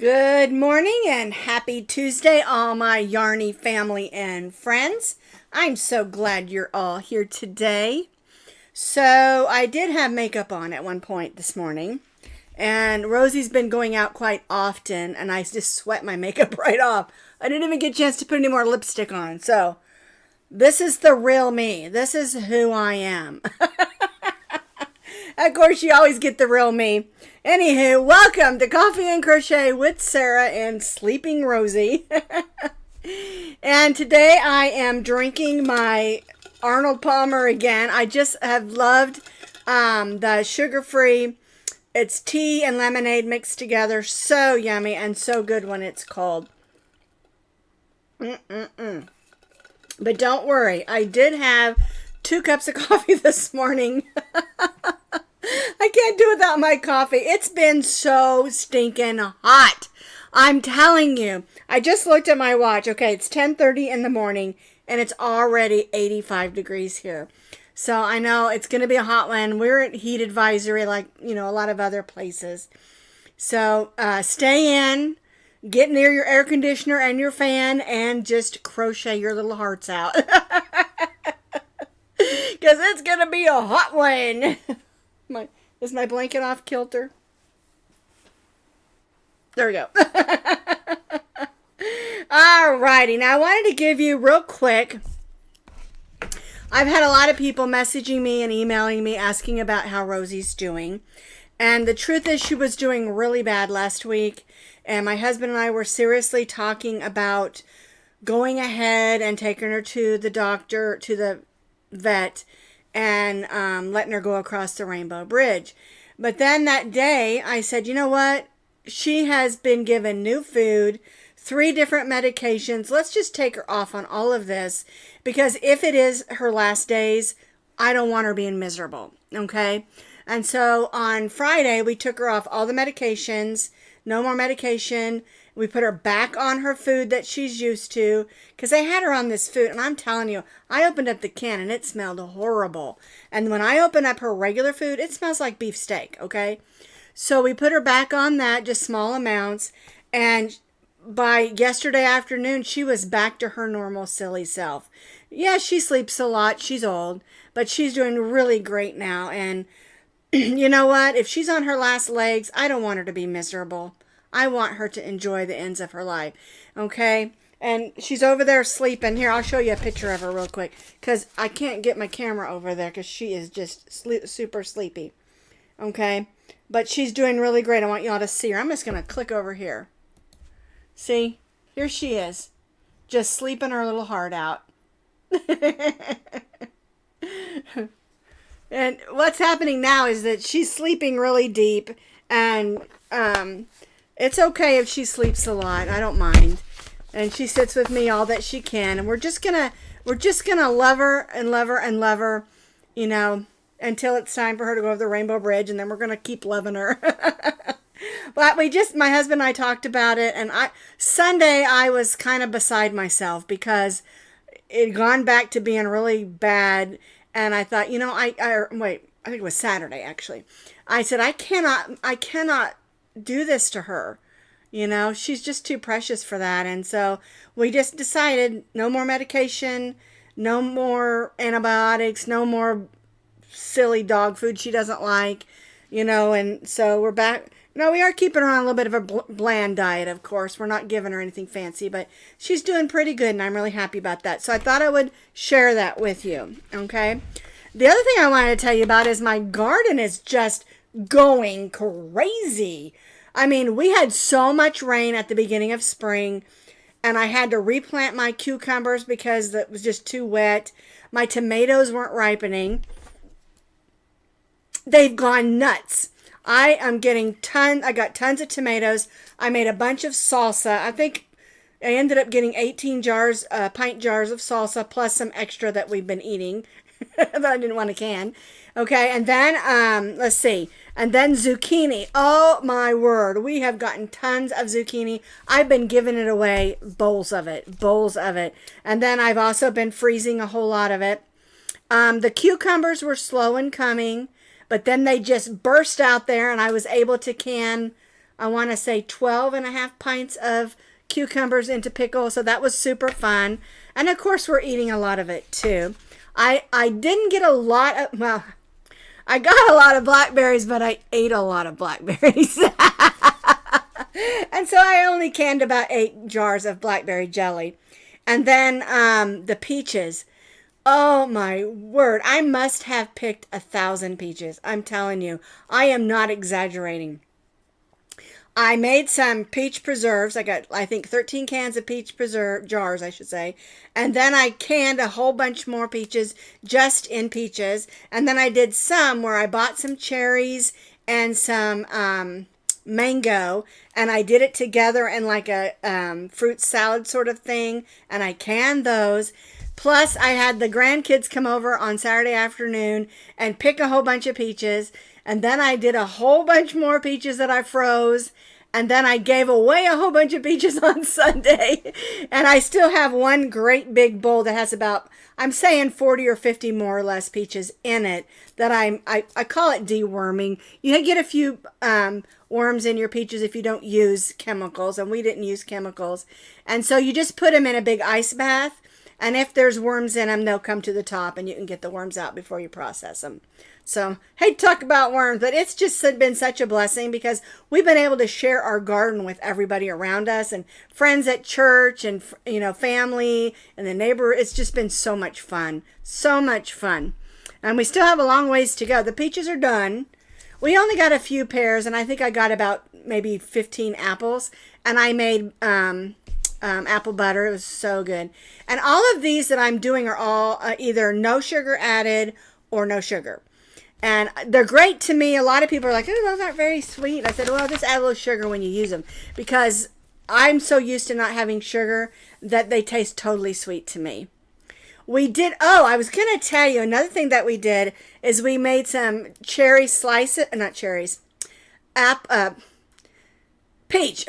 Good morning and happy Tuesday, all my Yarnie family and friends. I'm so glad you're all here today. So I did have makeup on at one point this morning, and Rosy's been going out quite often, and I just sweat my makeup right off. I didn't even get a chance to put any more lipstick on. So this is the real me. This is who I am. Of course, you always get the real me. Anywho, welcome to Coffee and Crochet with Sara and Sleeping Rosy. And today I am drinking my Arnold Palmer again. I just have loved the sugar-free. It's tea and lemonade mixed together. So yummy and so good when it's cold. But don't worry, I did have 2 cups of coffee this morning. I can't do without my coffee. It's been so stinking hot. I'm telling you. I just looked at my watch. Okay, it's 10:30 in the morning, and it's already 85 degrees here. So I know it's going to be a hot one. We're at heat advisory like, a lot of other places. So stay in, get near your air conditioner and your fan, and just crochet your little hearts out. Because it's going to be a hot one. Is my blanket off kilter? There we go. Alrighty, now I wanted to give you real quick. I've had a lot of people messaging me and emailing me asking about how Rosy's doing. And the truth is she was doing really bad last week. And my husband and I were seriously talking about going ahead and taking her to the doctor, to the vet, and letting her go across the Rainbow Bridge. But then that day, I said, you know what? She has been given new food, 3 different medications. Let's just take her off on all of this, because if it is her last days, I don't want her being miserable, okay? And so on Friday, we took her off all the medications, no more medication. We put her back on her food that she's used to, because I had her on this food, and I'm telling you, I opened up the can, and it smelled horrible. And when I open up her regular food, it smells like beef steak, okay? So we put her back on that, just small amounts, and by yesterday afternoon, she was back to her normal silly self. Yeah, she sleeps a lot. She's old, but she's doing really great now, and you know what? If she's on her last legs, I don't want her to be miserable. I want her to enjoy the ends of her life, okay? And she's over there sleeping. Here, I'll show you a picture of her real quick, because I can't get my camera over there because she is just super sleepy, okay? But she's doing really great. I want y'all to see her. I'm just going to click over here. See? Here she is, just sleeping her little heart out. And what's happening now is that she's sleeping really deep, and it's okay if she sleeps a lot. I don't mind. And she sits with me all that she can, and we're just gonna love her and love her and love her, until it's time for her to go over the Rainbow Bridge, and then we're gonna keep loving her. But my husband and I talked about it, and Sunday I was kind of beside myself because it had gone back to being really bad, and I thought, I think it was Saturday actually. I said, I cannot do this to her. She's just too precious for that. And so we just decided no more medication, no more antibiotics, no more silly dog food she doesn't like, and so we're back. We are keeping her on a little bit of a bland diet, of course. We're not giving her anything fancy, but she's doing pretty good, and I'm really happy about that. So I thought I would share that with you, okay? The other thing I wanted to tell you about is my garden is just going crazy. I mean, we had so much rain at the beginning of spring, and I had to replant my cucumbers because it was just too wet. My tomatoes weren't ripening. They've gone nuts. I got tons of tomatoes. I made a bunch of salsa. I think I ended up getting 18 pint jars of salsa, plus some extra that we've been eating that I didn't want to can. Okay, and then, let's see. And then zucchini. Oh, my word. We have gotten tons of zucchini. I've been giving it away, bowls of it. And then I've also been freezing a whole lot of it. The cucumbers were slow in coming, but then they just burst out there, and I was able to can I want to say 12.5 pints of cucumbers into pickle. So that was super fun. And of course, we're eating a lot of it too. I didn't get a lot of, well, I got a lot of blackberries, but I ate a lot of blackberries. And so I only canned about 8 jars of blackberry jelly. And then the peaches. Oh my word. I must have picked 1,000 peaches. I'm telling you, I am not exaggerating. I made some peach preserves. I got, I think, 13 cans of peach preserve jars, I should say. And then I canned a whole bunch more peaches just in peaches. And then I did some where I bought some cherries and some mango, and I did it together in like a fruit salad sort of thing, and I canned those. Plus, I had the grandkids come over on Saturday afternoon and pick a whole bunch of peaches. And then I did a whole bunch more peaches that I froze. And then I gave away a whole bunch of peaches on Sunday. And I still have one great big bowl that has about, I'm saying 40 or 50 more or less peaches in it that I call it deworming. You get a few worms in your peaches if you don't use chemicals. And we didn't use chemicals. And so you just put them in a big ice bath. And if there's worms in them, they'll come to the top and you can get the worms out before you process them. So, hate to talk about worms, but it's just been such a blessing because we've been able to share our garden with everybody around us and friends at church and, you know, family and the neighbor. It's just been so much fun. So much fun. And we still have a long ways to go. The peaches are done. We only got a few pears, and I think I got about maybe 15 apples. And I made apple butter. It was so good. And all of these that I'm doing are all either no sugar added or no sugar. And they're great to me. A lot of people are like, oh, those aren't very sweet. I said, well, just add a little sugar when you use them. Because I'm so used to not having sugar that they taste totally sweet to me. We did, I was going to tell you, another thing that we did is we made some cherry slices, not cherries, peach.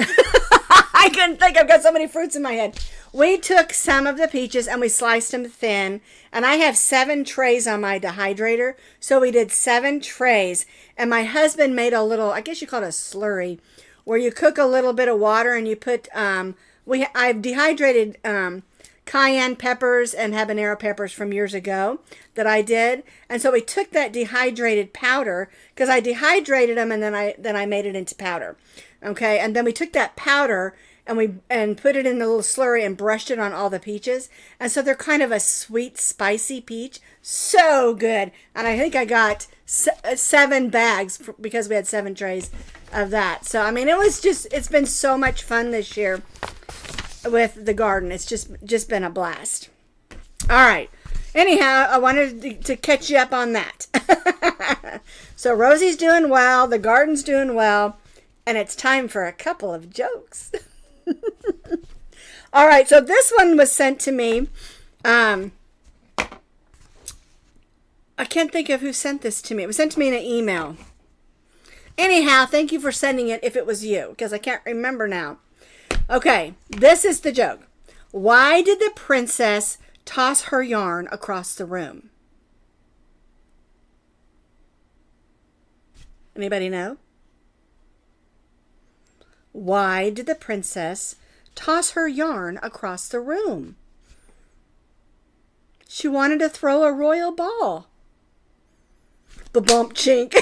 I couldn't think, I've got so many fruits in my head. We took some of the peaches and we sliced them thin. And I have 7 trays on my dehydrator. So we did 7 trays. And my husband made a little, I guess you call it a slurry, where you cook a little bit of water and you put, I've dehydrated cayenne peppers and habanero peppers from years ago that I did. And so we took that dehydrated powder, because I dehydrated them and then I made it into powder. Okay, and then we took that powder and put it in the little slurry and brushed it on all the peaches. And so they're kind of a sweet, spicy peach. So good. And I think I got 7 bags because we had 7 trays of that. So, I mean, it's been so much fun this year with the garden. It's just been a blast. All right. Anyhow, I wanted to catch you up on that. So Rosy's doing well. The garden's doing well. And it's time for a couple of jokes. All right, so this one was sent to me. I can't think of who sent this to me. It was sent to me in an email. Anyhow, thank you for sending it if it was you, because I can't remember now. Okay, this is the joke. Why did the princess toss her yarn across the room? Anybody know? Why did the princess toss her yarn across the room? She wanted to throw a royal ball. Ba-bump chink.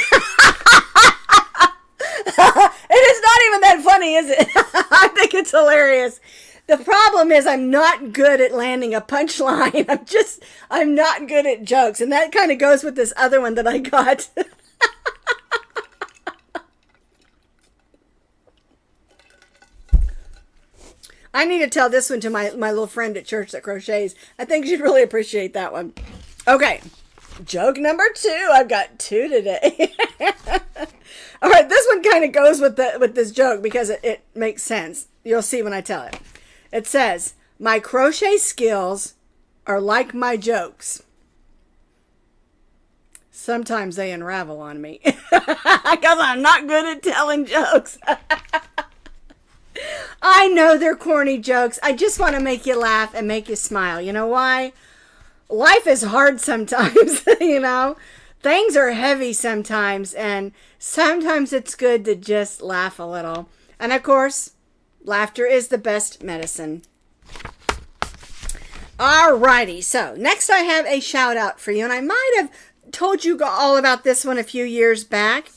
It is not even that funny, is it? I think it's hilarious. The problem is I'm not good at landing a punchline. I'm not good at jokes. And that kind of goes with this other one that I got. I need to tell this one to my little friend at church that crochets. I think she'd really appreciate that one. Okay, joke number 2. I've got 2 today. All right, this one kind of goes with this joke because it makes sense. You'll see when I tell it. It says, my crochet skills are like my jokes. Sometimes they unravel on me because I'm not good at telling jokes. I know they're corny jokes. I just want to make you laugh and make you smile. You know why? Life is hard sometimes, you know. things are heavy sometimes, and sometimes it's good to just laugh a little. And of course, laughter is the best medicine. Alrighty, so next I have a shout out for you, and I might have told you all about this one a few years back,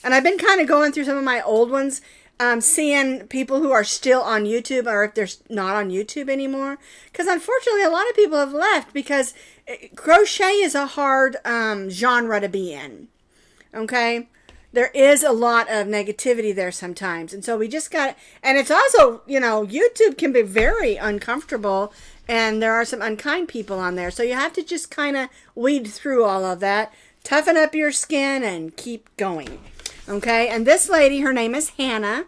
and I've been kind of going through some of my old ones, seeing people who are still on YouTube, or if they're not on YouTube anymore, because unfortunately a lot of people have left because crochet is a hard genre to be in. Okay, there is a lot of negativity there sometimes, and so we just got, and it's also, YouTube can be very uncomfortable, and there are some unkind people on there, so you have to just kind of weed through all of that, toughen up your skin, and keep going. Okay, and this lady, her name is Hannah,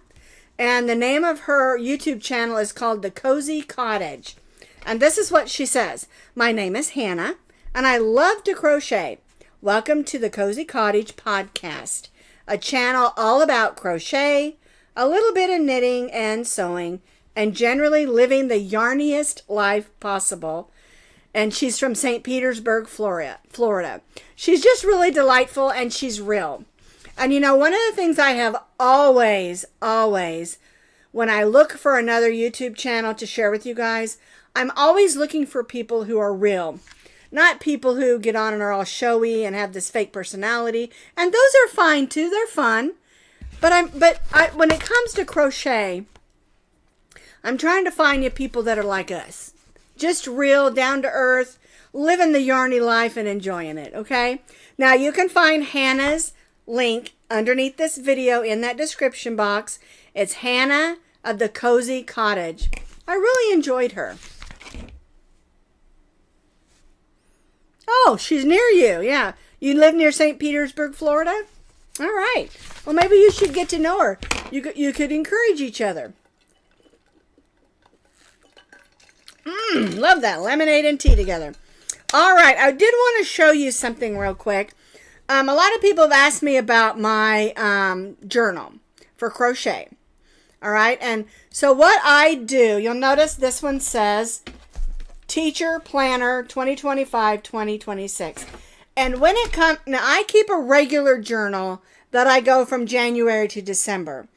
and the name of her YouTube channel is called the Cozy Cottage. And this is what she says: "My name is Hannah, and I love to crochet. Welcome to the Cozy Cottage Podcast, a channel all about crochet, a little bit of knitting and sewing, and generally living the yarniest life possible." And she's from St. Petersburg, Florida. She's just really delightful, and she's real. And one of the things I have always, when I look for another YouTube channel to share with you guys, I'm always looking for people who are real. Not people who get on and are all showy and have this fake personality. And those are fine too. They're fun. But when it comes to crochet, I'm trying to find you people that are like us. Just real, down to earth, living the yarny life and enjoying it, okay? Now, you can find Hannah's link underneath this video in that description box. It's Hannah of the Cozy Cottage. I really enjoyed her. Oh, she's near you. Yeah. You live near St. Petersburg, Florida? All right. Well, maybe you should get to know her. You could encourage each other. Love that. Lemonade and tea together. All right. I did want to show you something real quick. A lot of people have asked me about my journal for crochet. All right. And so what I do, you'll notice this one says Teacher Planner 2025-2026. And when it comes, now I keep a regular journal that I go from January to December.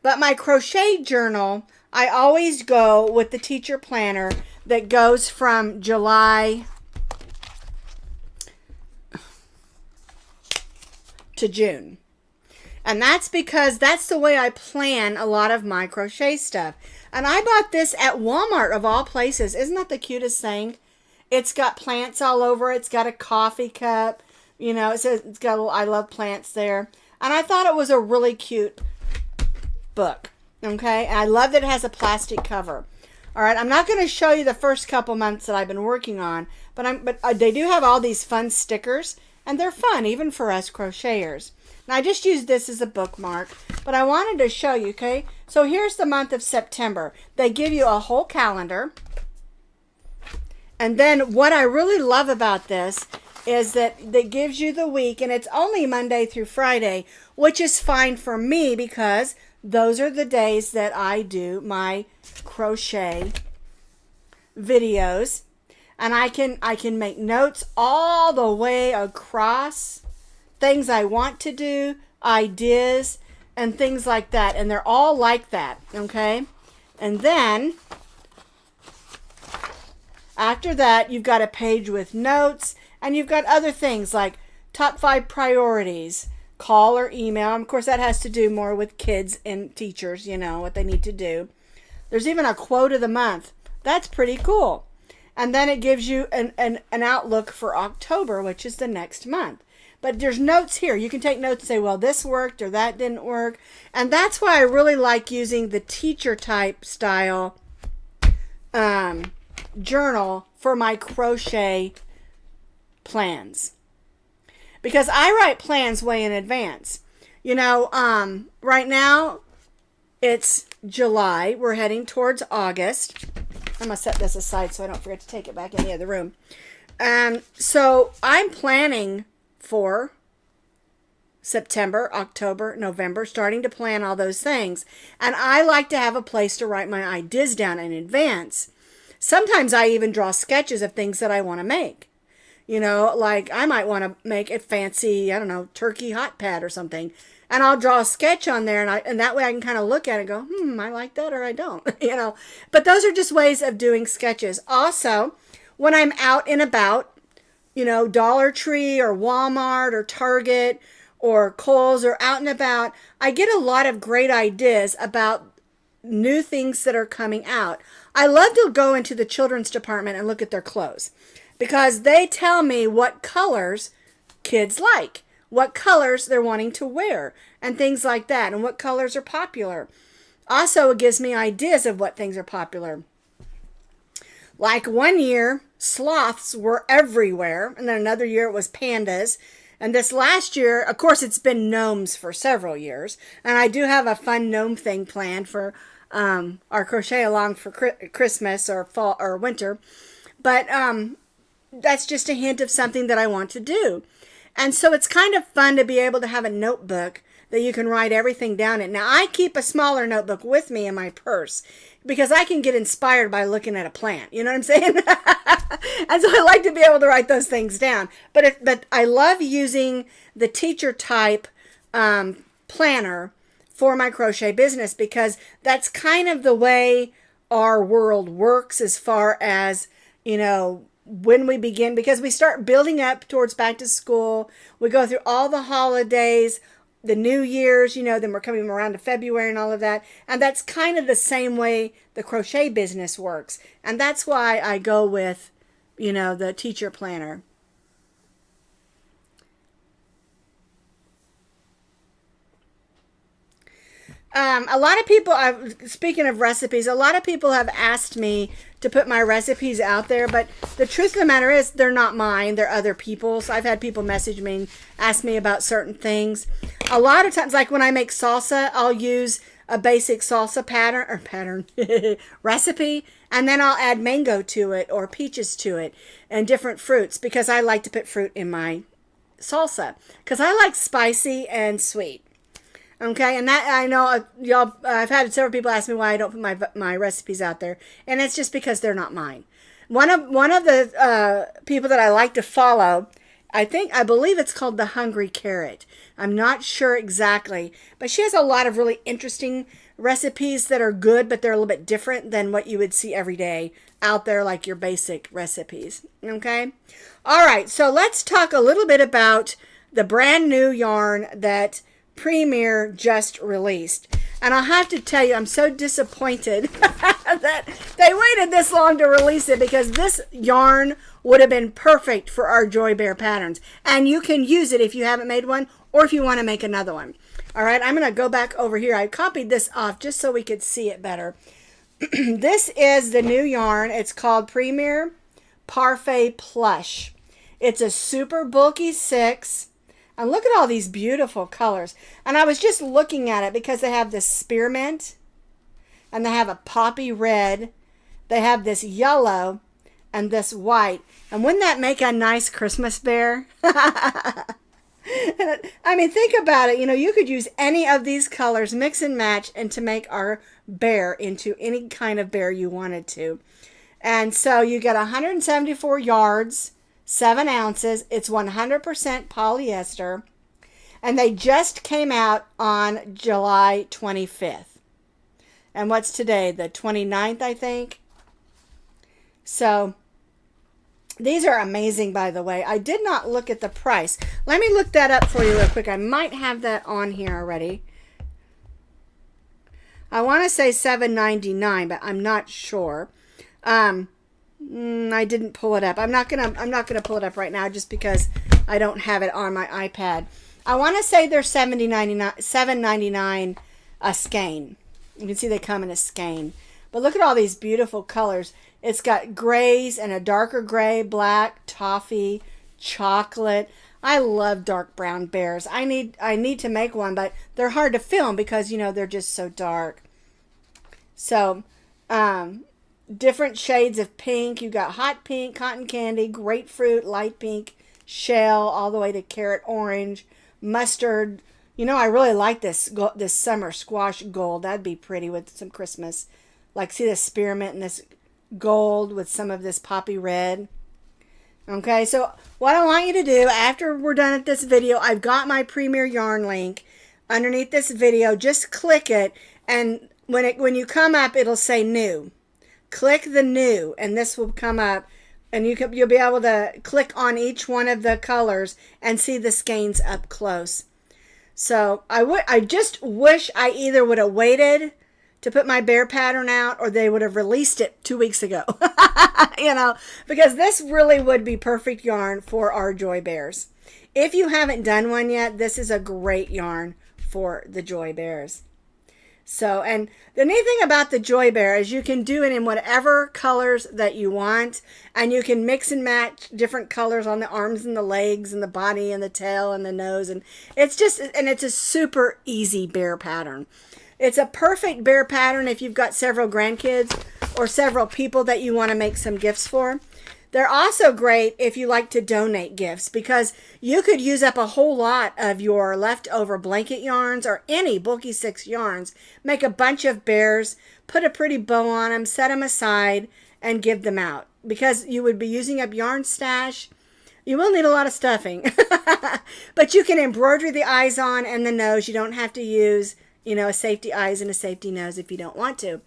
But my crochet journal, I always go with the Teacher Planner that goes from July to June. And that's because that's the way I plan a lot of my crochet stuff. And I bought this at Walmart of all places. Isn't that the cutest thing? It's got plants all over it. It's got a coffee cup. It says it's got a little I love plants there. And I thought it was a really cute book. Okay? And I love that it has a plastic cover. All right, I'm not going to show you the first couple months that I've been working on, but they do have all these fun stickers, and they're fun even for us crocheters. And I just used this as a bookmark, but I wanted to show you, okay? So here's the month of September. They give you a whole calendar. And then what I really love about this is that it gives you the week, and it's only Monday through Friday, which is fine for me because those are the days that I do my crochet videos, and I can make notes all the way across, things I want to do, ideas, and things like that, and they're all like that, okay? And then after that, you've got a page with notes, and you've got other things like top 5 priorities, call or email. Of course, that has to do more with kids and teachers, what they need to do. There's even a quote of the month. That's pretty cool. And then it gives you an outlook for October, which is the next month. But there's notes here. You can take notes and say, well, this worked or that didn't work. And that's why I really like using the teacher type style journal for my crochet plans. Because I write plans way in advance. Right now it's July. We're heading towards August. I'm going to set this aside so I don't forget to take it back in the other room. So I'm planning for September, October, November, starting to plan all those things. And I like to have a place to write my ideas down in advance. Sometimes I even draw sketches of things that I want to make. Like I might want to make a fancy, I don't know, turkey hot pad or something. And I'll draw a sketch on there, and that way I can kind of look at it and go, I like that or I don't, But those are just ways of doing sketches. Also, when I'm out and about, Dollar Tree or Walmart or Target or Kohl's or out and about, I get a lot of great ideas about new things that are coming out. I love to go into the children's department and look at their clothes because they tell me what colors kids like, what colors they're wanting to wear, and things like that, and what colors are popular. Also, it gives me ideas of what things are popular. Like one year, sloths were everywhere, and then another year it was pandas. And this last year, of course, it's been gnomes for several years. And I do have a fun gnome thing planned for our Crochet Along for Christmas or fall or winter. But that's just a hint of something that I want to do. And so it's kind of fun to be able to have a notebook that you can write everything down in. Now, I keep a smaller notebook with me in my purse because I can get inspired by looking at a plant. You know what I'm saying? And so I like to be able to write those things down. But I love using the teacher type planner for my crochet business because that's kind of the way our world works as far as, when we begin, because we start building up towards back to school. We go through all the holidays, the New Year's, then we're coming around to February and all of that. And that's kind of the same way the crochet business works. And that's why I go with, the teacher planner. A lot of people, speaking of recipes, a lot of people have asked me to put my recipes out there, but the truth of the matter is they're not mine. They're other people's. I've had people message me and ask me about certain things. A lot of times, like when I make salsa, I'll use a basic salsa pattern recipe, and then I'll add mango to it or peaches to it and different fruits because I like to put fruit in my salsa because I like spicy and sweet. Okay, and that I know y'all. I've had several people ask me why I don't put my recipes out there, and it's just because they're not mine. One of the people that I like to follow, I believe it's called the Hungry Carrot. I'm not sure exactly, but she has a lot of really interesting recipes that are good, but they're a little bit different than what you would see every day out there, like your basic recipes. Okay, all right. So let's talk a little bit about the brand new yarn that Premier just released. And I'll have to tell you, I'm so disappointed that they waited this long to release it because this yarn would have been perfect for our Joy Bear patterns. And you can use it if you haven't made one or if you want to make another one. All right, I'm going to go back over here. I copied this off just so we could see it better. This is the new yarn. It's called Premier Parfait Plush. It's a super bulky 6. And look at all these beautiful colors. And I was just looking at it because they have this spearmint. And they have a poppy red. They have this yellow. And this white. And wouldn't that make a nice Christmas bear? I mean, think about it. You could use any of these colors, mix and match, and to make our bear into any kind of bear you wanted to. And so you get 174 yards. 7 ounces. It's 100% polyester. And they just came out on July 25th. And what's today? The 29th, I think. So, these are amazing, by the way. I did not look at the price. Let me look that up for you real quick. I might have that on here already. I want to say $7.99, but I'm not sure. I didn't pull it up. I'm not gonna pull it up right now just because I don't have it on my iPad. I want to say they're $7.99 a skein. You can see they come in a skein. But look at all these beautiful colors. It's got grays and a darker gray, black, toffee, chocolate. I love dark brown bears. I need to make one, but they're hard to film because they're just so dark. So, different shades of pink. You got hot pink, cotton candy, grapefruit, light pink, shell, all the way to carrot orange, mustard. I really like this summer squash gold. That'd be pretty with some Christmas. Like, see the spearmint and this gold with some of this poppy red. Okay, so what I want you to do after we're done at this video, I've got my Premier Yarn link underneath this video. Just click it, and when you come up, it'll say new. Click the new, and this will come up, and you'll be able to click on each one of the colors and see the skeins up close. So I just wish I either would have waited to put my bear pattern out, or they would have released it 2 weeks ago. Because this really would be perfect yarn for our Joy Bears. If you haven't done one yet, this is a great yarn for the Joy Bears. So, and the neat thing about the Joy Bear is you can do it in whatever colors that you want, and you can mix and match different colors on the arms and the legs and the body and the tail and the nose, and it's a super easy bear pattern. It's a perfect bear pattern if you've got several grandkids or several people that you want to make some gifts for. They're also great if you like to donate gifts, because you could use up a whole lot of your leftover blanket yarns or any bulky 6 yarns, make a bunch of bears, put a pretty bow on them, set them aside, and give them out. Because you would be using up yarn stash. You will need a lot of stuffing. But you can embroider the eyes on and the nose. You don't have to use, a safety eyes and a safety nose if you don't want to.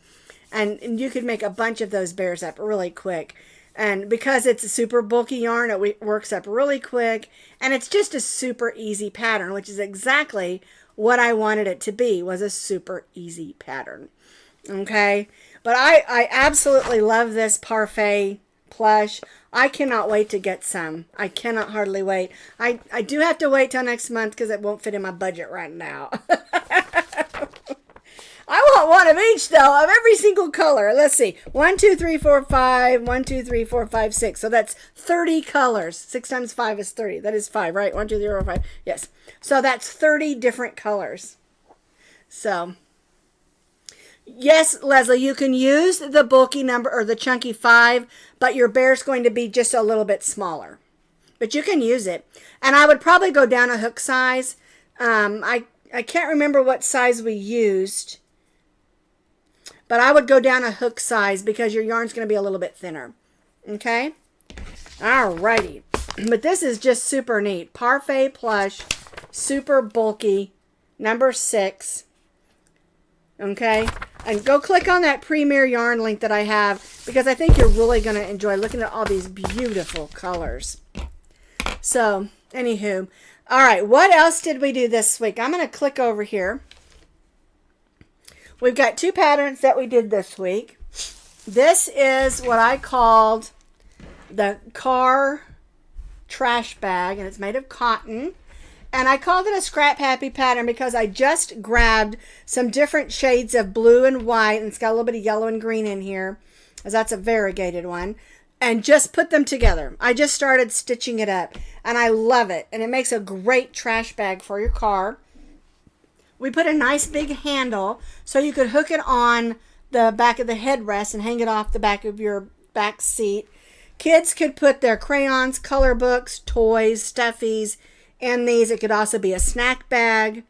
And you could make a bunch of those bears up really quick. And because it's a super bulky yarn, it works up really quick. And it's just a super easy pattern, which is exactly what I wanted it to be, was a super easy pattern. Okay? But I absolutely love this Parfait plush. I cannot wait to get some. I cannot hardly wait. I do have to wait till next month because it won't fit in my budget right now. I want one of each, though, of every single color. Let's see. 1, 2, 3, 4, 5. 1, 2, 3, 4, 5, 6. So that's 30 colors. 6 times 5 is 30. That is 5, right? 1, 2, 3, 4, 5. Yes. So that's 30 different colors. So, yes, Leslie, you can use the bulky number or the chunky 5, but your bear's going to be just a little bit smaller. But you can use it. And I would probably go down a hook size. I can't remember what size we used. But I would go down a hook size because your yarn's going to be a little bit thinner. Okay? Alrighty. But this is just super neat. Parfait plush, super bulky, number 6. Okay? And go click on that Premier Yarn link that I have, because I think you're really going to enjoy looking at all these beautiful colors. So, anywho. Alright, what else did we do this week? I'm going to click over here. We've got 2 patterns that we did this week. This is what I called the car trash bag, and it's made of cotton. And I called it a scrap happy pattern because I just grabbed some different shades of blue and white, and it's got a little bit of yellow and green in here, as that's a variegated one, and just put them together. I just started stitching it up, and I love it. And it makes a great trash bag for your car. We put a nice big handle so you could hook it on the back of the headrest and hang it off the back of your back seat. Kids could put their crayons, color books, toys, stuffies in these. It could also be a snack bag.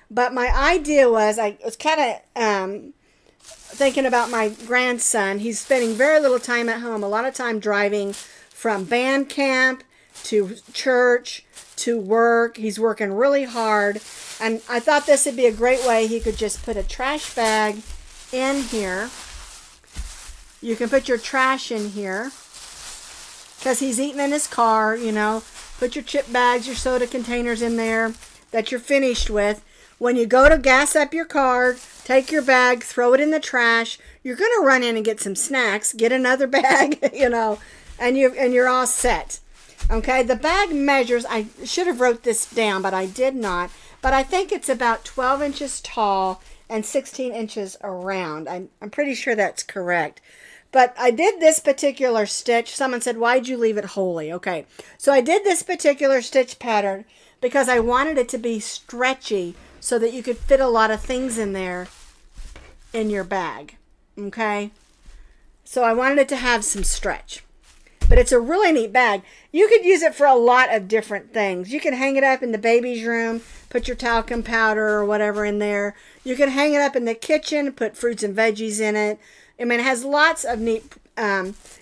But my idea was, I was kind of thinking about my grandson. He's spending very little time at home, a lot of time driving from band camp to church to work. He's working really hard. And I thought this would be a great way he could just put a trash bag in here. You can put your trash in here because he's eating in his car, Put your chip bags, your soda containers in there that you're finished with. When you go to gas up your car, take your bag, throw it in the trash. You're going to run in and get some snacks, get another bag, and you're all set. Okay, the bag measures, I should have wrote this down, but I did not. But I think it's about 12 inches tall and 16 inches around. I'm pretty sure that's correct. But I did this particular stitch. Someone said, why'd you leave it wholly? Okay, so I did this particular stitch pattern because I wanted it to be stretchy so that you could fit a lot of things in there in your bag. Okay, so I wanted it to have some stretch. But it's a really neat bag. You could use it for a lot of different things. You can hang it up in the baby's room, put your talcum powder or whatever in there. You can hang it up in the kitchen, put fruits and veggies in it. I mean, it has lots of neat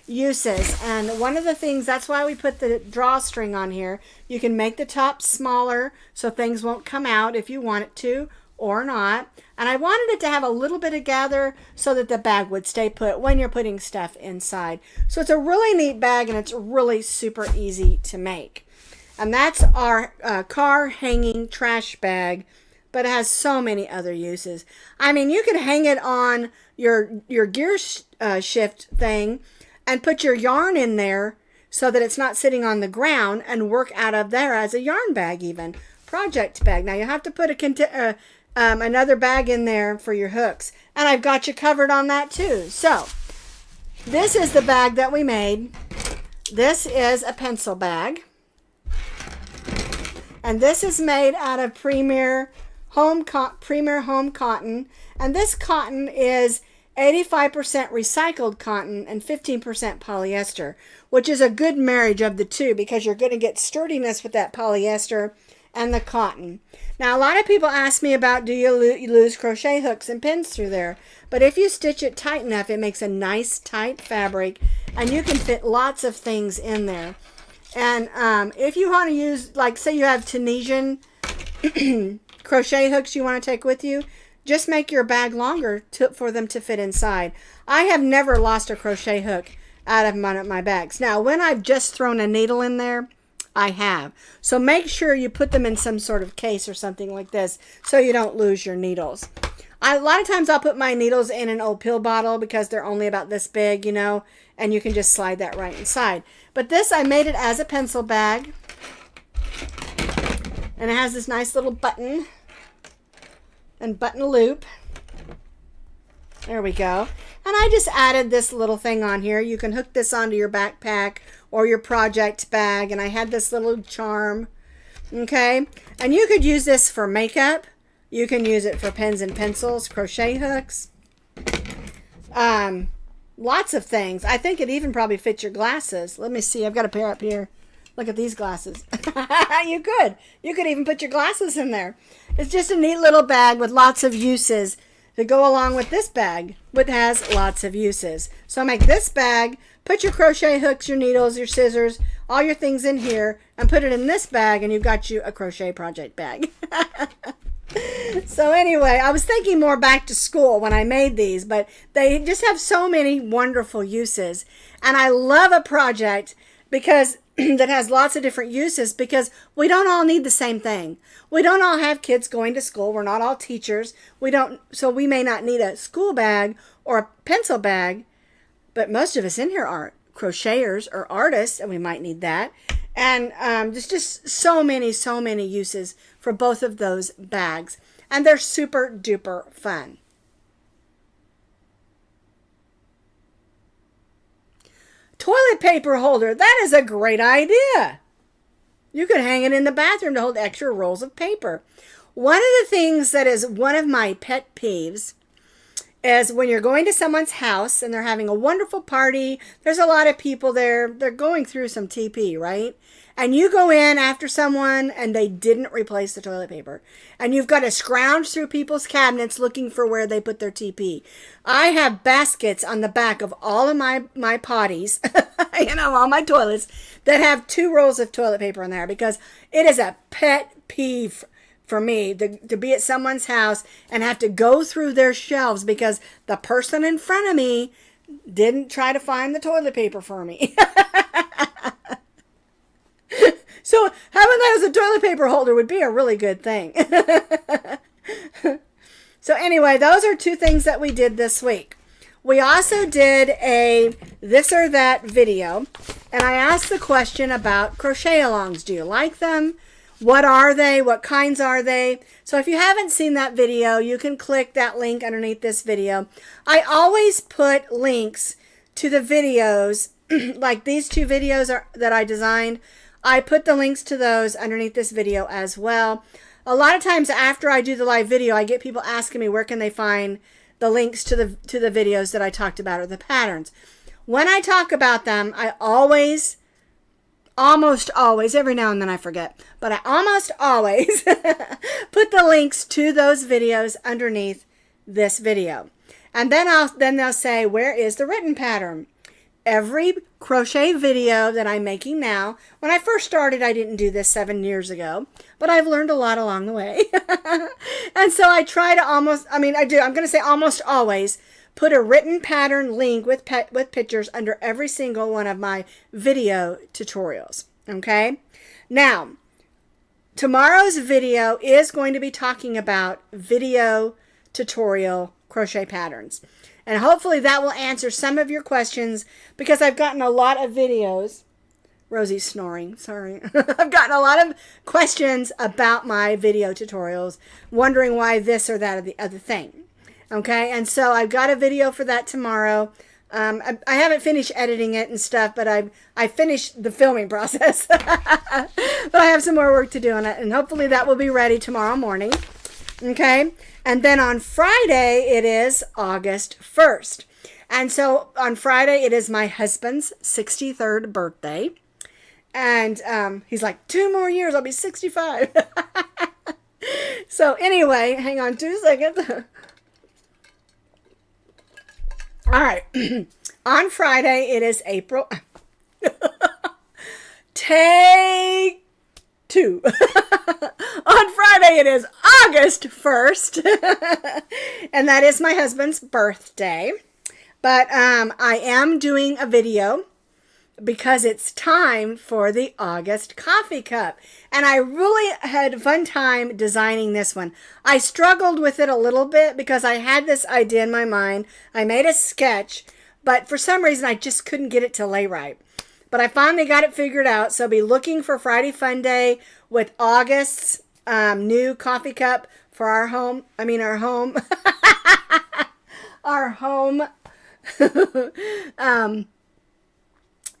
uses. And one of the things, that's why we put the drawstring on here. You can make the top smaller so things won't come out if you want it to or not. And I wanted it to have a little bit of gather so that the bag would stay put when you're putting stuff inside. So it's a really neat bag, and it's really super easy to make. And that's our car hanging trash bag, but it has so many other uses. I mean, you can hang it on your gear shift thing and put your yarn in there so that it's not sitting on the ground, and work out of there as a yarn bag, even project bag. Now you have to put another bag in there for your hooks, and I've got you covered on that too. So this is the bag that we made. This is a pencil bag, and this is made out of Premier Home Cotton, and this cotton is 85% recycled cotton and 15% polyester, which is a good marriage of the two, because you're going to get sturdiness with that polyester and the cotton. Now, a lot of people ask me about, do you lose crochet hooks and pins through there? But if you stitch it tight enough, it makes a nice tight fabric, and you can fit lots of things in there. And if you want to use, like, say you have Tunisian crochet hooks you want to take with you, just make your bag longer for them to fit inside. I have never lost a crochet hook out of one of my bags. Now, when I've just thrown a needle in there, I have. So make sure you put them in some sort of case or something like this so you don't lose your needles. A lot of times I'll put my needles in an old pill bottle because they're only about this big, you know, and you can just slide that right inside. But this, I made it as a pencil bag, and it has this nice little button and button loop. There we go. And I just added this little thing on here. You can hook this onto your backpack or your project bag, and I had this little charm. Okay, and you could use this for makeup. You can use it for pens and pencils, crochet hooks, lots of things. I think it even probably fits your glasses. Let me see. I've got a pair up here. Look at these glasses. You could even put your glasses in there. It's just a neat little bag with lots of uses to go along with this bag, which has lots of uses. So make this bag, put your crochet hooks, your needles, your scissors, all your things in here, and put it in this bag, and you've got you a crochet project bag. So anyway, I was thinking more back to school when I made these, but they just have so many wonderful uses. And I love a project because that has lots of different uses, because we don't all need the same thing. We don't all have kids going to school. We're not all teachers. So we may not need a school bag or a pencil bag, but most of us in here are crocheters or artists, and we might need that. And there's just so many uses for both of those bags, and they're super duper fun. Toilet paper holder. That is a great idea. You could hang it in the bathroom to hold extra rolls of paper. One of the things that is one of my pet peeves is when you're going to someone's house and they're having a wonderful party. There's a lot of people there. They're going through some TP, right? And you go in after someone and they didn't replace the toilet paper. And you've got to scrounge through people's cabinets looking for where they put their TP. I have baskets on the back of all of my potties, all my toilets, that have 2 rolls of toilet paper in there, because it is a pet peeve for me to be at someone's house and have to go through their shelves because the person in front of me didn't try to find the toilet paper for me. So having that as a toilet paper holder would be a really good thing. So anyway, those are 2 things that we did this week. We also did a this or that video, and I asked the question about crochet alongs. Do you like them? What are they? What kinds are they? So if you haven't seen that video, you can click that link underneath this video. I always put links to the videos, like these 2 videos that I designed. I put the links to those underneath this video as well. A lot of times after I do the live video, I get people asking me where can they find the links to the videos that I talked about, or the patterns. When I talk about them, I almost always, every now and then I forget, but I almost always put the links to those videos underneath this video. And then they'll say, where is the written pattern? every crochet video that I'm making now. When I first started, I didn't do this 7 years ago, but I've learned a lot along the way. And so I try to I'm going to say almost always put a written pattern link with pictures under every single one of my video tutorials. Okay? Now, tomorrow's video is going to be talking about video tutorial crochet patterns. And hopefully that will answer some of your questions, because I've gotten a lot of videos. Rosy's snoring, sorry. I've gotten a lot of questions about my video tutorials, wondering why this or that or the other thing. Okay, and so I've got a video for that tomorrow. I haven't finished editing it and stuff, but I finished the filming process. But I have some more work to do on it, and hopefully that will be ready tomorrow morning. Okay, and then on Friday, it is August 1st. And so on Friday, it is my husband's 63rd birthday. And he's like, 2 more years, I'll be 65. So anyway, hang on 2 seconds. All right. On Friday, it is April. Take 2. On Friday, it is August 1st. And that is my husband's birthday. But I am doing a video because it's time for the August coffee cup. And I really had a fun time designing this one. I struggled with it a little bit because I had this idea in my mind. I made a sketch, but for some reason I just couldn't get it to lay right. But I finally got it figured out. So be looking for Friday Funday with August's new coffee cup for our home. Our home. Our home.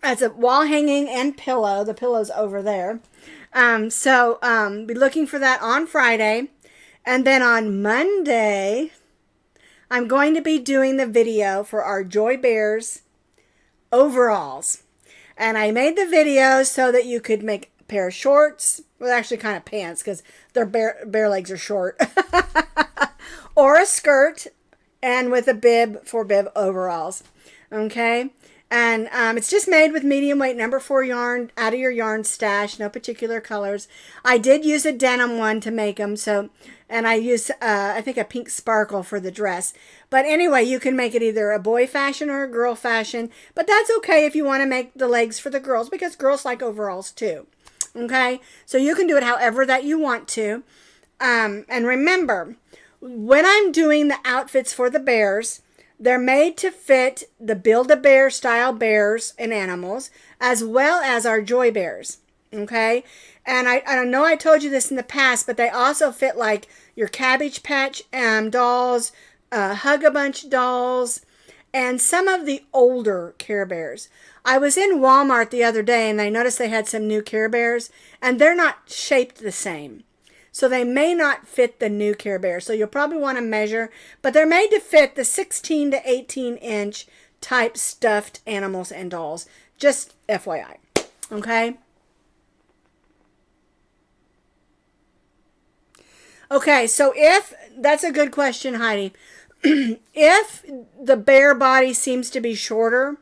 It's a wall hanging and pillow. The pillow's over there. So be looking for that on Friday. And then on Monday, I'm going to be doing the video for our Joy Bears overalls. And I made the video so that you could make a pair of shorts. Well, actually kind of pants, because their bare legs are short. Or a skirt, and with a bib for bib overalls. Okay? And it's just made with medium weight number 4 yarn out of your yarn stash, no particular colors. I did use a denim one to make them, and I used, I think, a pink sparkle for the dress. But anyway, you can make it either a boy fashion or a girl fashion, but that's okay if you want to make the legs for the girls, because girls like overalls too. Okay? So you can do it however that you want to. And remember, when I'm doing the outfits for the bears, they're made to fit the Build-A-Bear style bears and animals, as well as our Joy Bears. Okay? And I know I told you this in the past, but they also fit like your Cabbage Patch dolls, Hug-A-Bunch dolls, and some of the older Care Bears. I was in Walmart the other day, and I noticed they had some new Care Bears, and they're not shaped the same. So they may not fit the new Care Bear. So you'll probably want to measure. But they're made to fit the 16 to 18 inch type stuffed animals and dolls. Just FYI. Okay? Okay, so that's a good question, Heidi. If the bear body seems to be shorter,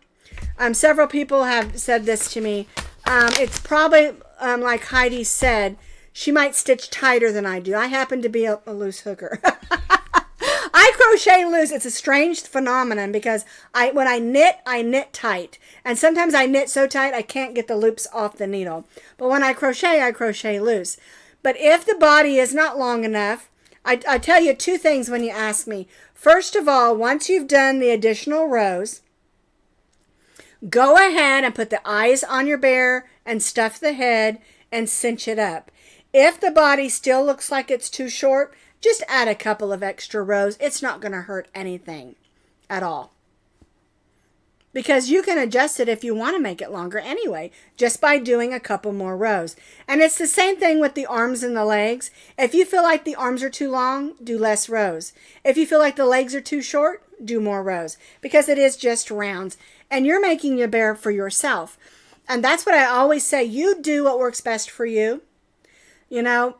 several people have said this to me. It's probably, like Heidi said, she might stitch tighter than I do. I happen to be a loose hooker. I crochet loose. It's a strange phenomenon because when I knit tight. And sometimes I knit so tight I can't get the loops off the needle. But when I crochet loose. But if the body is not long enough, I tell you 2 things when you ask me. First of all, once you've done the additional rows, go ahead and put the eyes on your bear and stuff the head and cinch it up. If the body still looks like it's too short, just add a couple of extra rows. It's not going to hurt anything at all. Because you can adjust it if you want to make it longer anyway, just by doing a couple more rows. And it's the same thing with the arms and the legs. If you feel like the arms are too long, do less rows. If you feel like the legs are too short, do more rows. Because it is just rounds. And you're making your bear for yourself. And that's what I always say. You do what works best for you. You know,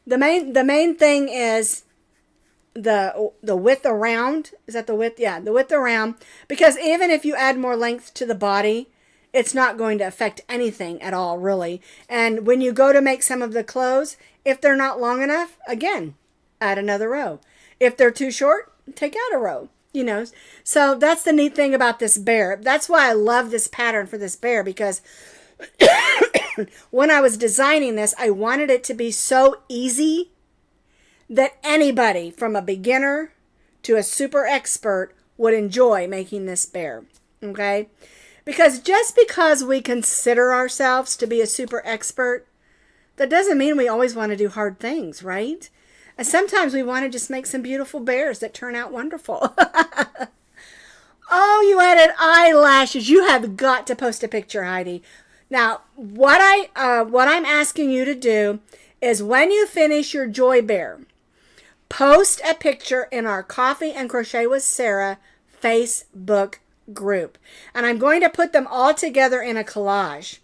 the main thing is the width around. Is that the width? Yeah, the width around. Because even if you add more length to the body, it's not going to affect anything at all, really. And when you go to make some of the clothes, if they're not long enough, again, add another row. If they're too short, take out a row. You know, so that's the neat thing about this bear. That's why I love this pattern for this bear, because when I was designing this, I wanted it to be so easy that anybody from a beginner to a super expert would enjoy making this bear. Okay? Because just because we consider ourselves to be a super expert, that doesn't mean we always want to do hard things, right? And sometimes we want to just make some beautiful bears that turn out wonderful. Oh, you added eyelashes. You have got to post a picture, Heidi. Now, what I'm asking you to do is when you finish your Joy Bear, post a picture in our Coffee and Crochet with Sara Facebook group. And I'm going to put them all together in a collage.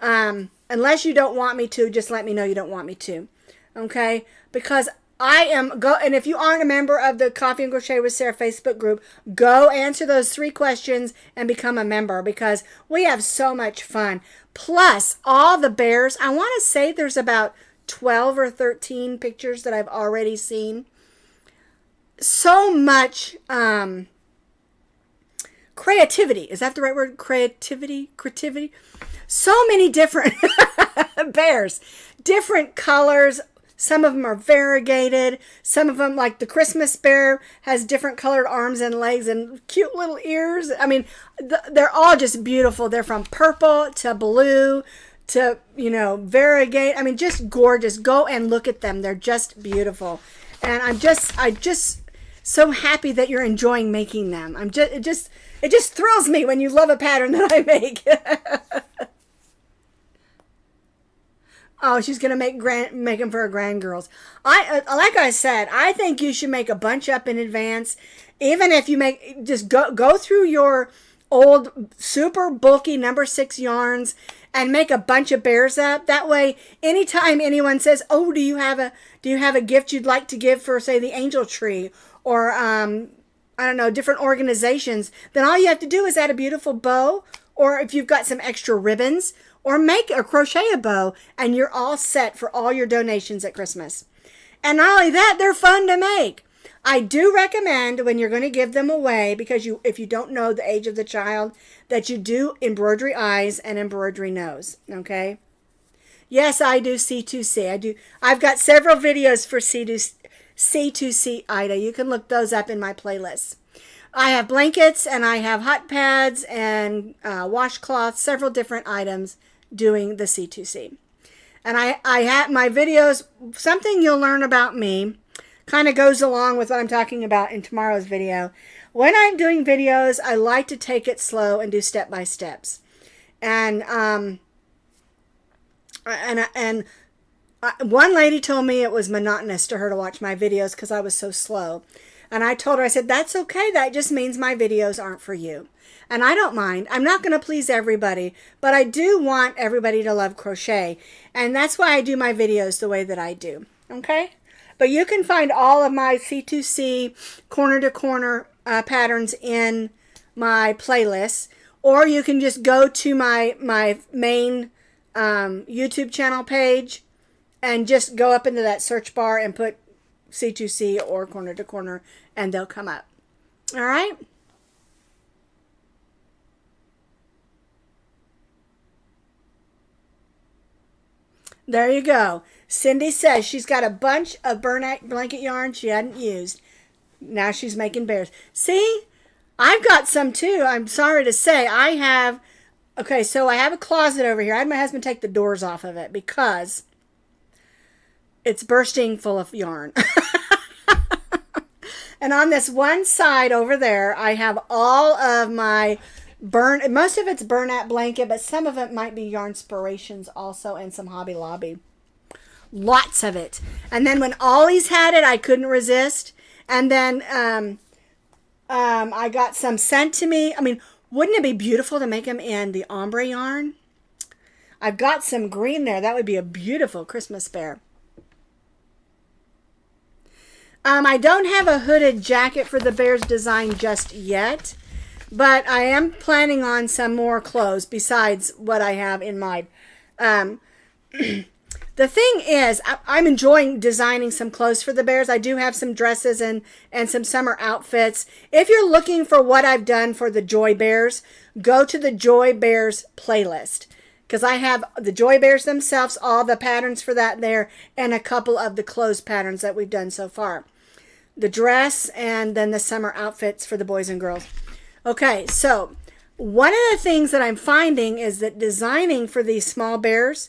Unless you don't want me to, just let me know you don't want me to. Okay? Because and if you aren't a member of the Coffee and Crochet with Sara Facebook group, go answer those 3 questions and become a member, because we have so much fun. Plus, all the bears, I want to say there's about 12 or 13 pictures that I've already seen. So much creativity. Is that the right word? Creativity? So many different bears, different colors. Some of them are variegated. Some of them, like the Christmas bear, has different colored arms and legs and cute little ears. I mean, they're all just beautiful. They're from purple to blue to, variegated. I mean, just gorgeous. Go and look at them. They're just beautiful. And I just so happy that you're enjoying making them. It just thrills me when you love a pattern that I make. Oh, she's going to make them for her grandgirls. Like I said, I think you should make a bunch up in advance. Even if you just go through your old super bulky number 6 yarns and make a bunch of bears up. That way, anytime anyone says, "Oh, do you have a gift you'd like to give for, say, the angel tree or I don't know, different organizations," then all you have to do is add a beautiful bow, or if you've got some extra ribbons, or crochet a bow, and you're all set for all your donations at Christmas. And not only that, they're fun to make. I do recommend when you're going to give them away, because if you don't know the age of the child, that you do embroidery eyes and embroidery nose. Okay? Yes, I do C2C. I've got several videos for C2C, Ida. You can look those up in my playlist. I have blankets and I have hot pads and washcloths, several different items doing the C2C. And I have my videos, something you'll learn about me, kind of goes along with what I'm talking about in tomorrow's video. When I'm doing videos, I like to take it slow and do step-by-steps. And one lady told me it was monotonous to her to watch my videos because I was so slow. And I told her, I said, that's okay. That just means my videos aren't for you. And I don't mind. I'm not going to please everybody, but I do want everybody to love crochet. And that's why I do my videos the way that I do. Okay? But you can find all of my C2C corner to corner patterns in my playlist. Or you can just go to my main YouTube channel page and just go up into that search bar and put C2C or corner to corner, and they'll come up. All right? There you go. Cindy says she's got a bunch of burlap blanket yarn she hadn't used. Now she's making bears. See? I've got some too. I'm sorry to say. Okay, so I have a closet over here. I had my husband take the doors off of it because it's bursting full of yarn. And on this one side over there, I have all of my most of it's burlap blanket, but some of it might be Yarnspirations also, and some Hobby Lobby. Lots of it. And then when Ollie's had it, I couldn't resist. And then I got some sent to me. I mean, wouldn't it be beautiful to make them in the ombre yarn? I've got some green there. That would be a beautiful Christmas bear. I don't have a hooded jacket for the bears design just yet, but I am planning on some more clothes besides what I have in mind. The thing is, I'm enjoying designing some clothes for the bears. I do have some dresses and some summer outfits. If you're looking for what I've done for the Joy Bears, go to the Joy Bears playlist. Because I have the Joy Bears themselves, all the patterns for that there, and a couple of the clothes patterns that we've done so far. The dress and then the summer outfits for the boys and girls. Okay, so one of the things that I'm finding is that designing for these small bears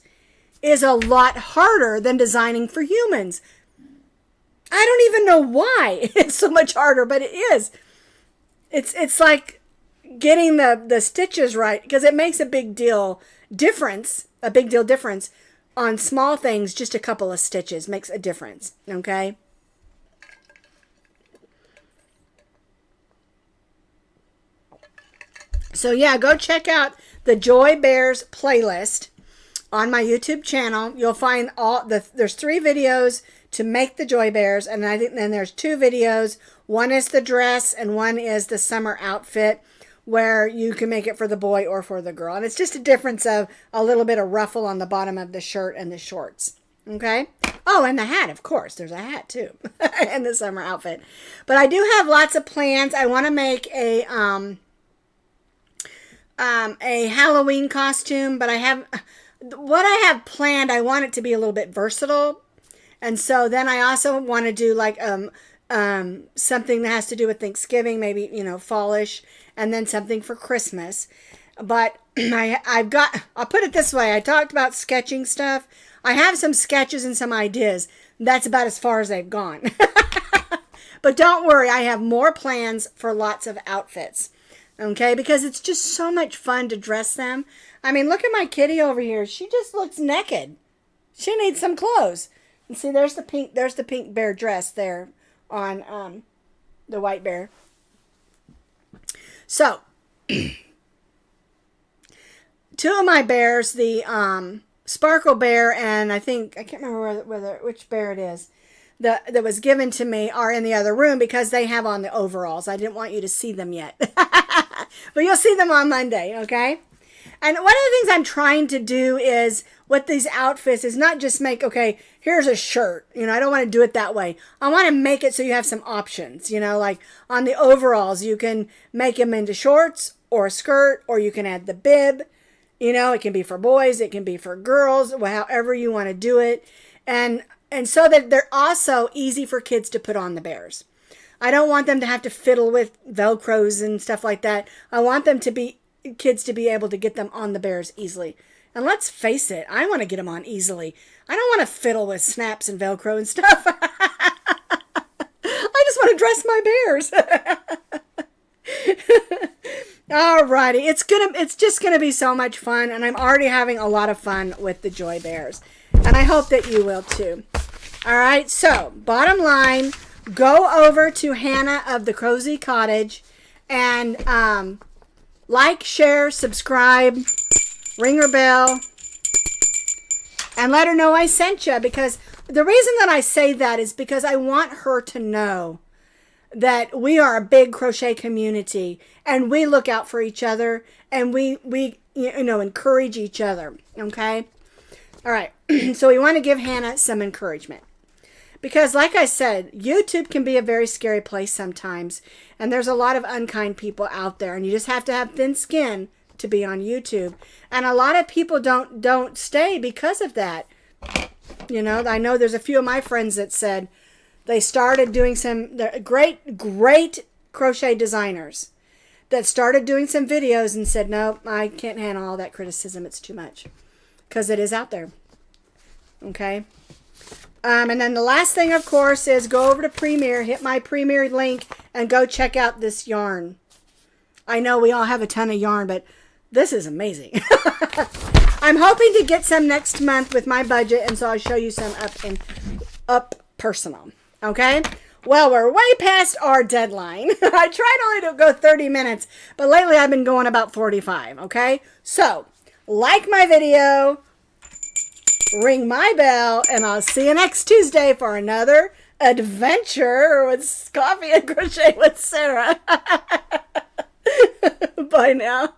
is a lot harder than designing for humans. I don't even know why it's so much harder, but it is. It's like getting the stitches right, because it makes a big deal difference on small things. Just a couple of stitches makes a difference, okay? So yeah, go check out the Joy Bears playlist on my YouTube channel. You'll find there's 3 videos to make the Joy Bears, and I think then there's 2 videos. One is the dress and one is the summer outfit, where you can make it for the boy or for the girl. And it's just a difference of a little bit of ruffle on the bottom of the shirt and the shorts. Okay? Oh, and the hat, of course. There's a hat too in the summer outfit. But I do have lots of plans. I want to make a Halloween costume, but what I have planned, I want it to be a little bit versatile. And so then I also want to do like something that has to do with Thanksgiving, maybe, fallish, and then something for Christmas. But I'll put it this way. I talked about sketching stuff. I have some sketches and some ideas. That's about as far as they've gone. But don't worry, I have more plans for lots of outfits. Okay, because it's just so much fun to dress them. I mean, look at my kitty over here. She just looks naked. She needs some clothes. And see, there's the pink bear dress there on the white bear. So, 2 of my bears, the Sparkle Bear, and I can't remember which bear it is, that was given to me, are in the other room because they have on the overalls. I didn't want you to see them yet. But you'll see them on Monday, okay? And one of the things I'm trying to do is, with these outfits, is not just make, okay, here's a shirt. I don't want to do it that way. I want to make it so you have some options. Like on the overalls, you can make them into shorts or a skirt, or you can add the bib. It can be for boys, it can be for girls, however you want to do it. And so that they're also easy for kids to put on the bears. I don't want them to have to fiddle with Velcros and stuff like that. I want kids to be able to get them on the bears easily. And let's face it, I want to get them on easily. I don't want to fiddle with snaps and Velcro and stuff. I just want to dress my bears. Alrighty, it's just gonna be so much fun, and I'm already having a lot of fun with the Joy Bears. And I hope that you will too. Alright, so bottom line, go over to Hannah of the Cozy Cottage and like, share, subscribe, ring her bell, and let her know I sent you. Because the reason that I say that is because I want her to know that we are a big crochet community, and we look out for each other, and we encourage each other. Okay? All right. So we want to give Hannah some encouragement. Because like I said, YouTube can be a very scary place sometimes. And there's a lot of unkind people out there. And you just have to have thin skin to be on YouTube. And a lot of people don't stay because of that. I know there's a few of my friends that said they started doing they're great crochet designers that started doing some videos and said, no, I can't handle all that criticism. It's too much. Because it is out there. Okay? And then the last thing, of course, is go over to Premier, hit my Premier link, and go check out this yarn. I know we all have a ton of yarn, but this is amazing. I'm hoping to get some next month with my budget, and so I'll show you some up personal. Okay? Well, we're way past our deadline. I tried only to go 30 minutes, but lately I've been going about 45. Okay? So, like my video, ring my bell, and I'll see you next Tuesday for another adventure with Coffee and Crochet with Sara. Bye now.